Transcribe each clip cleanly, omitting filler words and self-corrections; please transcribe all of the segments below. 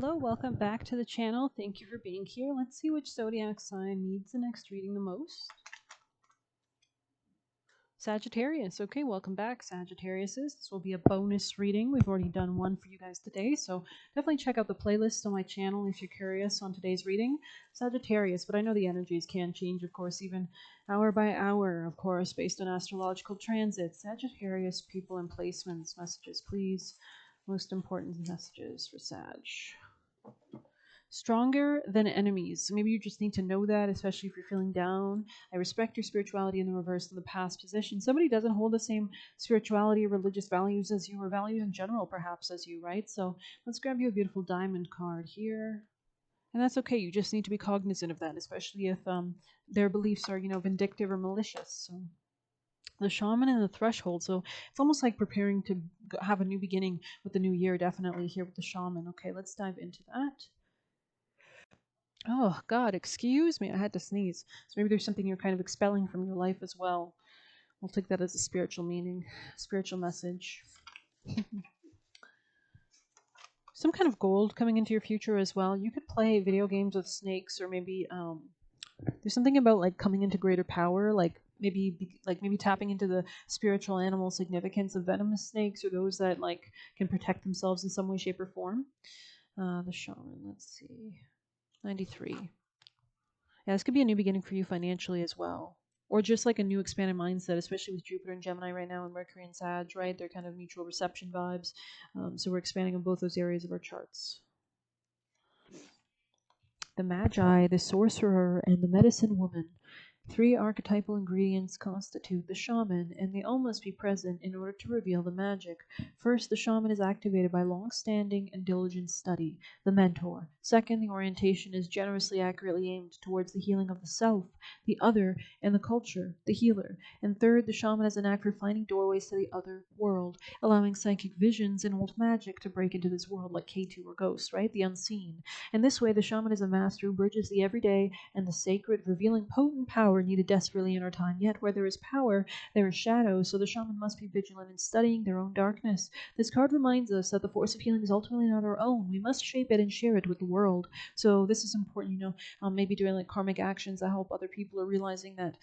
Hello, welcome back to the channel. Thank you for being here. Let's see which zodiac sign needs the next reading the most. Sagittarius. Okay, welcome back, Sagittariuses. This will be a bonus reading. We've already done one for you guys today, so definitely check out the playlist on my channel if you're curious on today's reading. Sagittarius, but I know the energies can change, of course, even hour by hour, of course, based on astrological transits. Sagittarius, people and placements. Messages, please. Most important messages for Sag. Stronger than enemies. So maybe you just need to know that, especially if you're feeling down. I respect your spirituality in the reverse in the past position. Somebody doesn't hold the same spirituality or religious values as you, or values in general perhaps as you, right? So let's grab you a beautiful diamond card here. And that's okay. You just need to be cognizant of that, especially if their beliefs are, vindictive or malicious. So the shaman and the threshold. So it's almost like preparing to have a new beginning with the new year, definitely here with the shaman. Okay, let's dive into that. Oh, God, excuse me. I had to sneeze. So maybe there's something you're kind of expelling from your life as well. We'll take that as a spiritual meaning, spiritual message. Some kind of gold coming into your future as well. You could play video games with snakes, or maybe there's something about like coming into greater power, like maybe tapping into the spiritual animal significance of venomous snakes, or those that like can protect themselves in some way, shape, or form. The shaman. Let's see, 93. Yeah, this could be a new beginning for you financially as well. Or just like a new expanded mindset, especially with Jupiter and Gemini right now and Mercury and Sag, right? They're kind of mutual reception vibes. So we're expanding on both those areas of our charts. The Magi, the Sorcerer, and the Medicine Woman. Three archetypal ingredients constitute the shaman, and they all must be present in order to reveal the magic. First, the shaman is activated by long-standing and diligent study, the mentor. Second, the orientation is generously accurately aimed towards the healing of the self, the other, and the culture, the healer. And third, the shaman has a knack for finding doorways to the other world, allowing psychic visions and old magic to break into this world like K2 or Ghost, right? The unseen. In this way, the shaman is a master who bridges the everyday and the sacred, revealing potent power needed desperately in our time. Yet, where there is power, there is shadow, so the shaman must be vigilant in studying their own darkness. This card reminds us that the force of healing is ultimately not our own. We must shape it and share it with the world. So this is important, maybe doing like karmic actions that help other people, or realizing that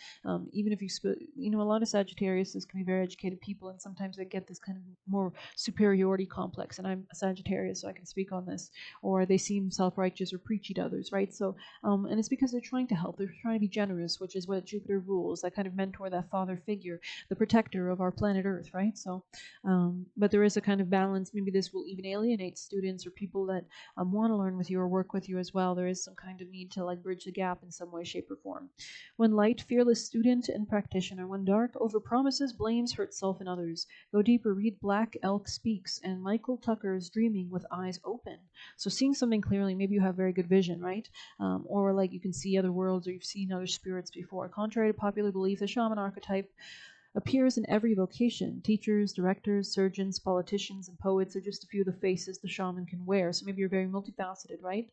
even if a lot of Sagittarius can be very educated people, and sometimes they get this kind of more superiority complex, and I'm a Sagittarius, so I can speak on this, or they seem self-righteous or preachy to others, right? So, and it's because they're trying to help. They're trying to be generous, which is what Jupiter rules, that kind of mentor, that father figure, the protector of our planet Earth, right? So, but there is a kind of balance. Maybe this will even alienate students or people that want to learn with you or work with you as well. There is some kind of need to like bridge the gap in some way, shape, or form. When light, fearless student and practitioner. When dark, overpromises, blames, hurts self and others. Go deeper, read Black Elk Speaks and Michael Tucker's Dreaming with Eyes Open. So seeing something clearly, maybe you have very good vision, right? Or like you can see other worlds, or you've seen other spirits before. Contrary to popular belief, the shaman archetype appears in every vocation. Teachers, directors, surgeons, politicians, and poets are just a few of the faces the shaman can wear. So maybe you're very multifaceted, right?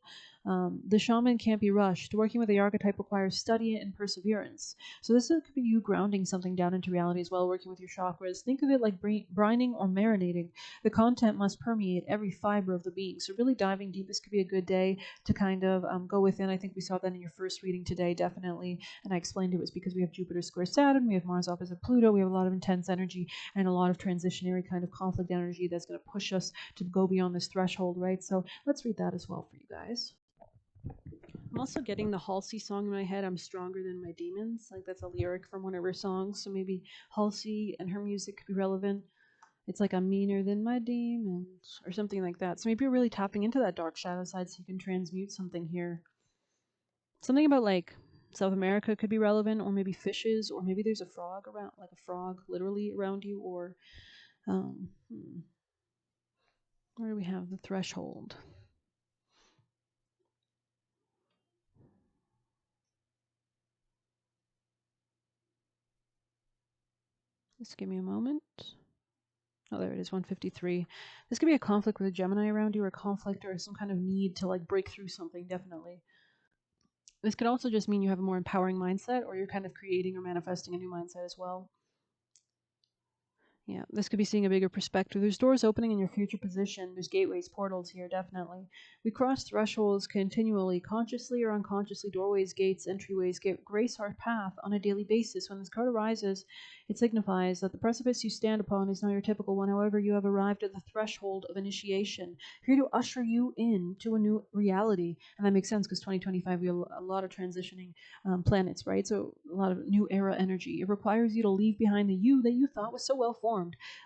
The shaman can't be rushed. Working with the archetype requires study and perseverance. So this could be you grounding something down into reality as well, working with your chakras. Think of it like brining or marinating. The content must permeate every fiber of the being. So really diving deep, this could be a good day to kind of go within. I think we saw that in your first reading today, definitely. And I explained it was because we have Jupiter square Saturn, we have Mars opposite Pluto, we have a lot of intense energy and a lot of transitionary kind of conflict energy that's going to push us to go beyond this threshold, right? So let's read that as well for you guys. I'm also getting the Halsey song in my head, I'm Stronger Than My Demons. Like that's a lyric from one of her songs. So maybe Halsey and her music could be relevant. It's like I'm meaner than my demons, or something like that. So maybe you're really tapping into that dark shadow side so you can transmute something here. Something about like South America could be relevant, or maybe fishes, or maybe there's a frog around, like a frog literally around you, or where do we have the threshold? Just give me a moment. Oh, there it is, 153. This could be a conflict with a Gemini around you, or a conflict or some kind of need to like break through something, definitely. This could also just mean you have a more empowering mindset, or you're kind of creating or manifesting a new mindset as well. Yeah, this could be seeing a bigger perspective. There's doors opening in your future position. There's gateways, portals here, definitely. We cross thresholds continually, consciously or unconsciously. Doorways, gates, entryways grace our path on a daily basis. When this card arises, it signifies that the precipice you stand upon is not your typical one. However, you have arrived at the threshold of initiation, here to usher you in to a new reality. And that makes sense because 2025, we have a lot of transitioning planets, right? So a lot of new era energy. It requires you to leave behind the you that you thought was so well formed.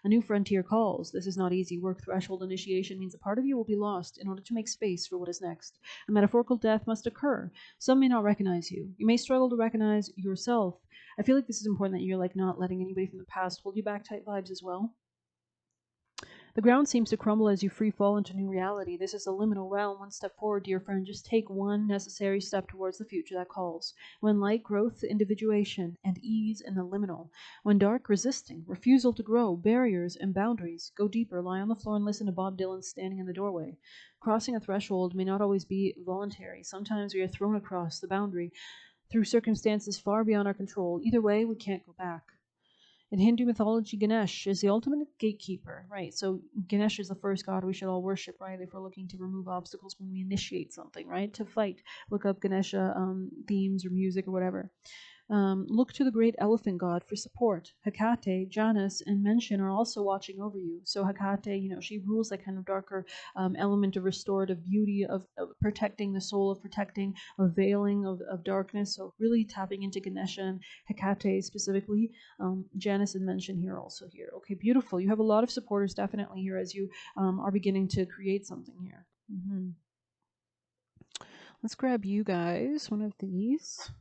A new frontier calls. This is not easy work. Threshold initiation means a part of you will be lost in order to make space for what is next. A metaphorical death must occur. Some may not recognize you. You may struggle to recognize yourself. I feel like this is important that you're like not letting anybody from the past hold you back type vibes as well. The ground seems to crumble as you free fall into new reality. This is a liminal realm. One step forward, dear friend. Just take one necessary step towards the future that calls. When light, growth, individuation, and ease in the liminal. When dark, resisting, refusal to grow, barriers and boundaries. Go deeper, lie on the floor and listen to Bob Dylan standing in the doorway. Crossing a threshold may not always be voluntary. Sometimes we are thrown across the boundary through circumstances far beyond our control. Either way, we can't go back. In Hindu mythology, Ganesh is the ultimate gatekeeper, right? So Ganesh is the first god we should all worship, right? If we're looking to remove obstacles when we initiate something, right? To fight, look up Ganesha themes or music or whatever. Look to the great elephant god for support. Hecate, Janus, and Mention are also watching over you. So Hecate, she rules that kind of darker element of restorative beauty, of protecting the soul, of protecting, of veiling of darkness. So really tapping into Ganesha and Hecate specifically. Janus and Mention here also here. Okay, beautiful. You have a lot of supporters definitely here as you are beginning to create something here. Let's grab you guys one of these.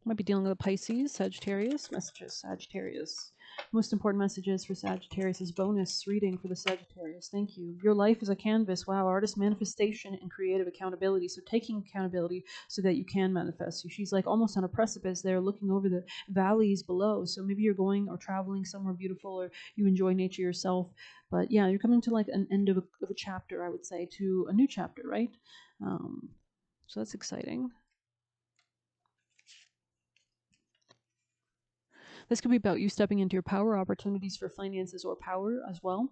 Might be dealing with a Pisces, Sagittarius. Messages, Sagittarius. Most important messages for Sagittarius is bonus reading for the Sagittarius. Thank you. Your life is a canvas. Wow, artist manifestation and creative accountability. So taking accountability so that you can manifest. So she's like almost on a precipice there, looking over the valleys below. So maybe you're going or traveling somewhere beautiful, or you enjoy nature yourself. But yeah, you're coming to like an end of a chapter, I would say, to a new chapter, right? So that's exciting. This could be about you stepping into your power, opportunities for finances or power as well.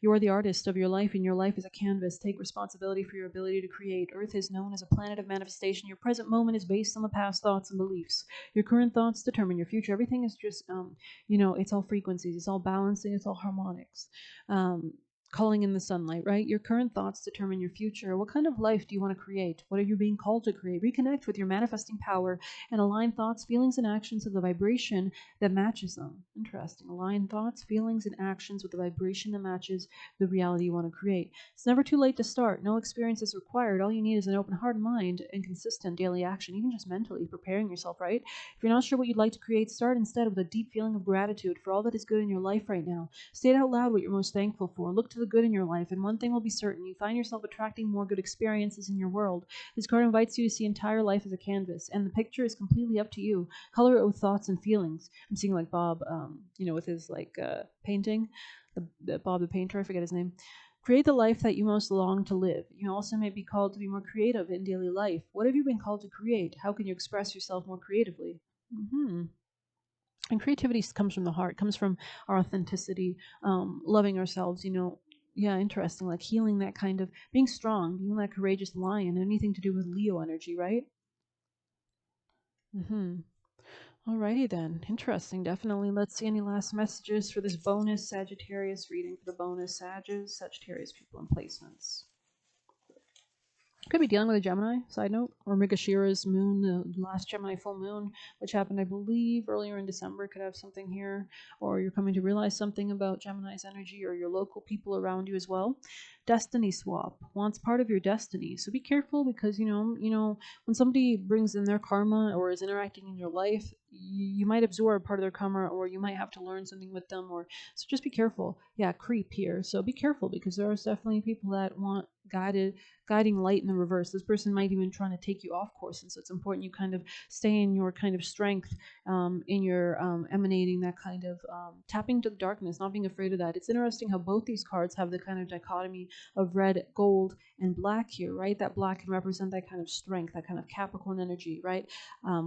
You are the artist of your life, and your life is a canvas. Take responsibility for your ability to create. Earth is known as a planet of manifestation. Your present moment is based on the past thoughts and beliefs. Your current thoughts determine your future. Everything is just, it's all frequencies. It's all balancing. It's all harmonics. Calling in the sunlight, right? Your current thoughts determine your future. What kind of life do you want to create? What are you being called to create? Reconnect with your manifesting power and align thoughts, feelings, and actions of the vibration that matches them. Interesting. Align thoughts, feelings, and actions with the vibration that matches the reality you want to create. It's never too late to start. No experience is required. All you need is an open heart and mind and consistent daily action, even just mentally preparing yourself, right? If you're not sure what you'd like to create, start instead with a deep feeling of gratitude for all that is good in your life right now. State out loud what you're most thankful for. Look to the good in your life, and one thing will be certain: you find yourself attracting more good experiences in your world. This card invites you to see entire life as a canvas, and the picture is completely up to you. Color it with thoughts and feelings. I'm seeing like Bob, with his painting, the Bob the painter. I forget his name. Create the life that you most long to live. You also may be called to be more creative in daily life. What have you been called to create? How can you express yourself more creatively? And creativity comes from the heart, comes from our authenticity, loving ourselves, yeah, interesting, like healing, that kind of being strong, being that courageous lion, anything to do with Leo energy, right? Alrighty then, interesting, definitely. Let's see any last messages for this bonus Sagittarius reading for the bonus Sagittarius people and placements. Could be dealing with a Gemini, side note, or Migashira's moon, the last Gemini full moon, which happened, I believe, earlier in December, could have something here. Or you're coming to realize something about Gemini's energy, or your local people around you as well. Destiny swap wants part of your destiny. So be careful, because, when somebody brings in their karma or is interacting in your life, you might absorb part of their karma, or you might have to learn something with them, or so just be careful. Yeah, creep here. So be careful, because there are definitely people that want guiding light in the reverse. This person might even trying to take you off course, and so it's important you kind of stay in your kind of strength, in your emanating that kind of tapping to the darkness, not being afraid of that. It's interesting how both these cards have the kind of dichotomy of red, gold, and black here, right? That black can represent that kind of strength, that kind of Capricorn energy, right?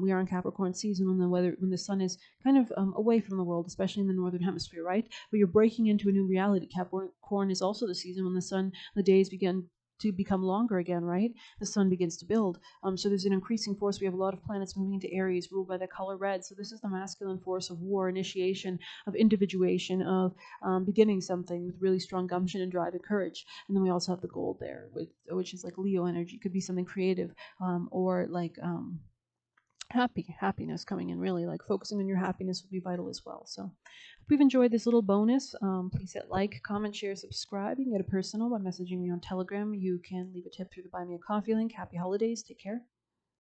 We are in Capricorn season when the sun is kind of away from the world, especially in the northern hemisphere, right? But you're breaking into a new reality. Capricorn is also the season when the days begin to become longer again, right? The sun begins to build. So there's an increasing force. We have a lot of planets moving into Aries, ruled by the color red. So this is the masculine force of war, initiation, of individuation, of beginning something with really strong gumption and drive and courage. And then we also have the gold there, which is like Leo energy. Could be something creative, or like happiness coming in, really like focusing on your happiness will be vital as well. So if you've enjoyed this little bonus, please hit like, comment, share, subscribe. You can get a personal by messaging me on Telegram. You can leave a tip through the Buy Me a Coffee link. Happy holidays. Take care.